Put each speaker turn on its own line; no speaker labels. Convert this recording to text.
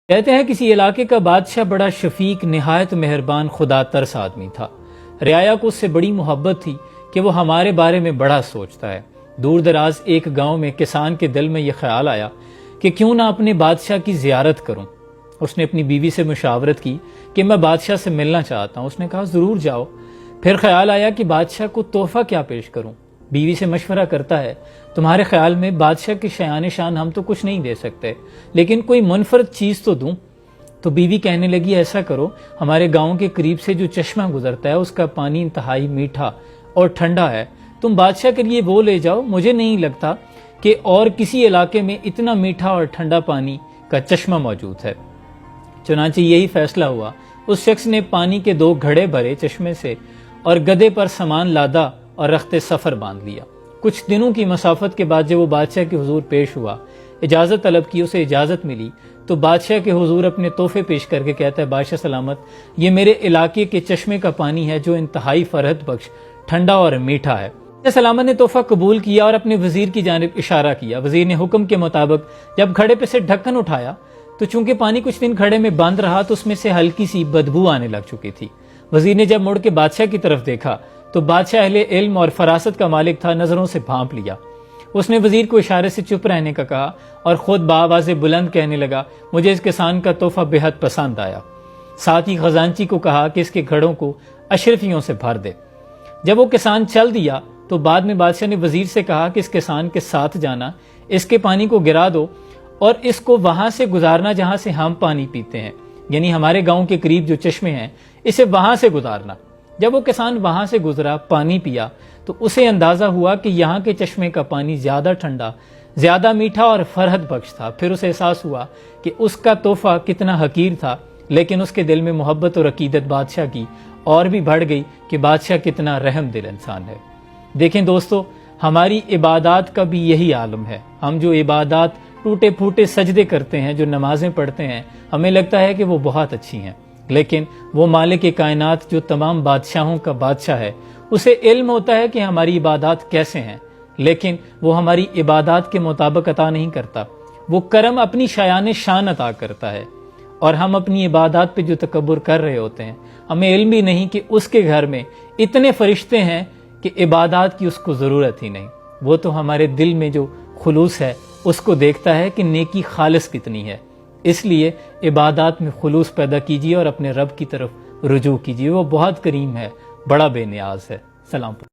کہتے ہیں کسی علاقے کا بادشاہ بڑا شفیق نہایت مہربان خدا ترس آدمی تھا۔ رعایا کو اس سے بڑی محبت تھی کہ وہ ہمارے بارے میں بڑا سوچتا ہے۔ دور دراز ایک گاؤں میں کسان کے دل میں یہ خیال آیا کہ کیوں نہ اپنے بادشاہ کی زیارت کروں۔ اس نے اپنی بیوی سے مشاورت کی کہ میں بادشاہ سے ملنا چاہتا ہوں۔ اس نے کہا ضرور جاؤ۔ پھر خیال آیا کہ بادشاہ کو تحفہ کیا پیش کروں۔ بیوی سے مشورہ کرتا ہے تمہارے خیال میں بادشاہ کے شایان شان ہم تو کچھ نہیں دے سکتے، لیکن کوئی منفرد چیز تو دوں۔ تو بیوی کہنے لگی ایسا کرو، ہمارے گاؤں کے قریب سے جو چشمہ گزرتا ہے اس کا پانی انتہائی میٹھا اور ٹھنڈا ہے، تم بادشاہ کے لیے وہ لے جاؤ۔ مجھے نہیں لگتا کہ اور کسی علاقے میں اتنا میٹھا اور ٹھنڈا پانی کا چشمہ موجود ہے۔ چنانچہ یہی فیصلہ ہوا۔ اس شخص نے پانی کے 2 گھڑے بھرے چشمے سے اور گدھے پر سامان لادا اور رخت سفر باندھ لیا۔ کچھ دنوں کی مسافت کے بعد جب وہ بادشاہ کے حضور پیش ہوا، اجازت طلب کی، اسے اجازت ملی تو بادشاہ کے حضور اپنے تحفے پیش کر کے کہتا ہے بادشاہ سلامت، یہ میرے علاقے کے چشمے کا پانی ہے جو انتہائی فرحت بخش، ٹھنڈا اور میٹھا ہے۔ بادشاہ سلامت نے تحفہ قبول کیا اور اپنے وزیر کی جانب اشارہ کیا۔ وزیر نے حکم کے مطابق جب گھڑے پہ سے ڈھکن اٹھایا تو چونکہ پانی کچھ دن گھڑے میں بند رہا تو اس میں سے ہلکی سی بدبو آنے لگ چکی تھی۔ وزیر نے جب مڑ کے بادشاہ کی طرف دیکھا تو بادشاہ اہل علم اور فراست کا مالک تھا، نظروں سے بھانپ لیا۔ اس نے وزیر کو اشارے سے چپ رہنے کا کہا اور خود بآواز بلند کہنے لگا مجھے اس کسان کا تحفہ بے حد پسند آیا۔ ساتھ ہی خزانچی کو کہا کہ اس کے گھڑوں کو اشرفیوں سے بھر دے۔ جب وہ کسان چل دیا تو بعد میں بادشاہ نے وزیر سے کہا کہ اس کسان کے ساتھ جانا، اس کے پانی کو گرا دو اور اس کو وہاں سے گزارنا جہاں سے ہم پانی پیتے ہیں، یعنی ہمارے گاؤں کے قریب جو چشمے ہیں اسے وہاں سے گزارنا۔ جب وہ کسان وہاں سے گزرا، پانی پیا تو اسے اندازہ ہوا کہ یہاں کے چشمے کا پانی زیادہ ٹھنڈا، زیادہ میٹھا اور فرحت بخش تھا۔ پھر اسے احساس ہوا کہ اس کا تحفہ کتنا حقیر تھا، لیکن اس کے دل میں محبت اور عقیدت بادشاہ کی اور بھی بڑھ گئی کہ بادشاہ کتنا رحم دل انسان ہے۔ دیکھیں دوستو، ہماری عبادات کا بھی یہی عالم ہے۔ ہم جو عبادات ٹوٹے پھوٹے سجدے کرتے ہیں، جو نمازیں پڑھتے ہیں، ہمیں لگتا ہے کہ وہ بہت اچھی ہیں، لیکن وہ مالک کائنات جو تمام بادشاہوں کا بادشاہ ہے، اسے علم ہوتا ہے کہ ہماری عبادات کیسے ہیں، لیکن وہ ہماری عبادات کے مطابق عطا نہیں کرتا۔ وہ کرم اپنی شایان شان عطا کرتا ہے، اور ہم اپنی عبادات پہ جو تکبر کر رہے ہوتے ہیں، ہمیں علم بھی نہیں کہ اس کے گھر میں اتنے فرشتے ہیں کہ عبادات کی اس کو ضرورت ہی نہیں۔ وہ تو ہمارے دل میں جو خلوص ہے اس کو دیکھتا ہے کہ نیکی خالص کتنی ہے۔ اس لیے عبادات میں خلوص پیدا کیجیے اور اپنے رب کی طرف رجوع کیجیے۔ وہ بہت کریم ہے، بڑا بے نیاز ہے۔ سلام۔